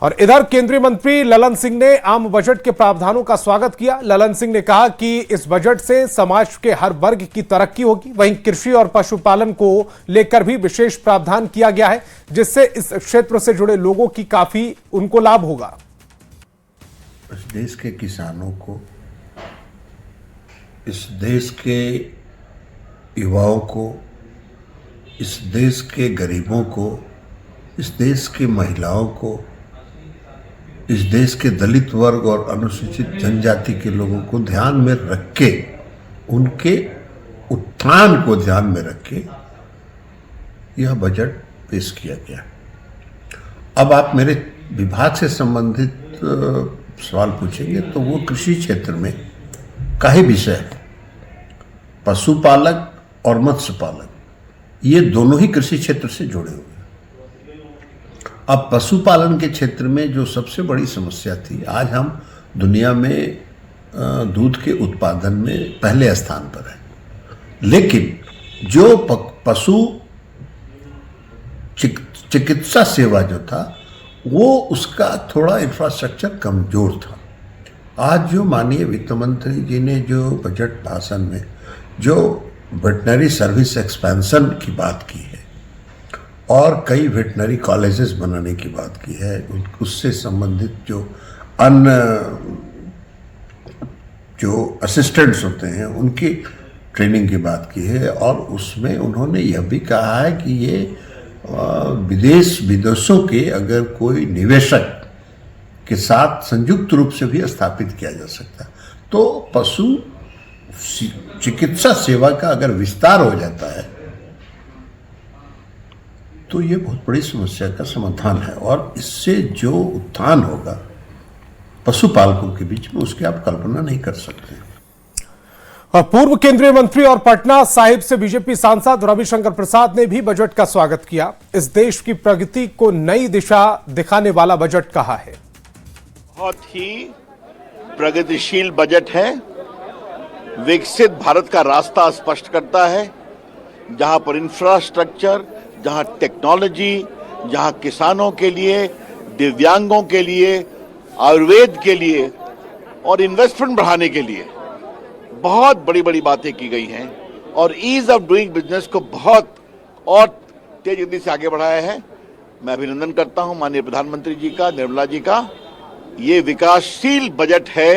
और इधर केंद्रीय मंत्री ललन सिंह ने आम बजट के प्रावधानों का स्वागत किया। ललन सिंह ने कहा कि इस बजट से समाज के हर वर्ग की तरक्की होगी। वहीं कृषि और पशुपालन को लेकर भी विशेष प्रावधान किया गया है, जिससे इस क्षेत्र से जुड़े लोगों की काफी उनको लाभ होगा। इस देश के किसानों को, इस देश के युवाओं को, इस देश के गरीबों को, इस देश की महिलाओं को, इस देश के दलित वर्ग और अनुसूचित जनजाति के लोगों को ध्यान में रख के, उनके उत्थान को ध्यान में रख के यह बजट पेश किया गया। अब आप मेरे विभाग से संबंधित सवाल पूछेंगे तो वो कृषि क्षेत्र में का ही विषय है। पशुपालक और मत्स्य पालक ये दोनों ही कृषि क्षेत्र से जुड़े हुए हैं। अब पशुपालन के क्षेत्र में जो सबसे बड़ी समस्या थी, आज हम दुनिया में दूध के उत्पादन में पहले स्थान पर है, लेकिन जो पशु चिकित्सा सेवा जो था वो उसका थोड़ा इंफ्रास्ट्रक्चर कमजोर था। आज जो माननीय वित्त मंत्री जी ने जो बजट भाषण में जो वेटनरी सर्विस एक्सपेंशन की बात की है और कई वेटनरी कॉलेजेस बनाने की बात की है, उससे संबंधित जो असिस्टेंट्स होते हैं उनकी ट्रेनिंग की बात की है, और उसमें उन्होंने यह भी कहा है कि ये विदेशों के अगर कोई निवेशक के साथ संयुक्त रूप से भी स्थापित किया जा सकता है, तो पशु चिकित्सा सेवा का अगर विस्तार हो जाता है तो ये बहुत बड़ी समस्या का समाधान है, और इससे जो उत्थान होगा पशुपालकों के बीच में उसकी आप कल्पना नहीं कर सकते। और पूर्व केंद्रीय मंत्री और पटना साहिब से बीजेपी सांसद रविशंकर प्रसाद ने भी बजट का स्वागत किया। इस देश की प्रगति को नई दिशा दिखाने वाला बजट कहा है। बहुत ही प्रगतिशील बजट है, विकसित भारत का रास्ता स्पष्ट करता है, जहां पर इंफ्रास्ट्रक्चर, जहां टेक्नोलॉजी, जहां किसानों के लिए, दिव्यांगों के लिए, आयुर्वेद के लिए और इन्वेस्टमेंट बढ़ाने के लिए बहुत बड़ी बड़ी बातें की गई हैं, और ईज ऑफ डूइंग बिजनेस को बहुत और तेज गति से आगे बढ़ाया है। मैं अभिनंदन करता हूं माननीय प्रधानमंत्री जी का, निर्मला जी का। ये विकासशील बजट है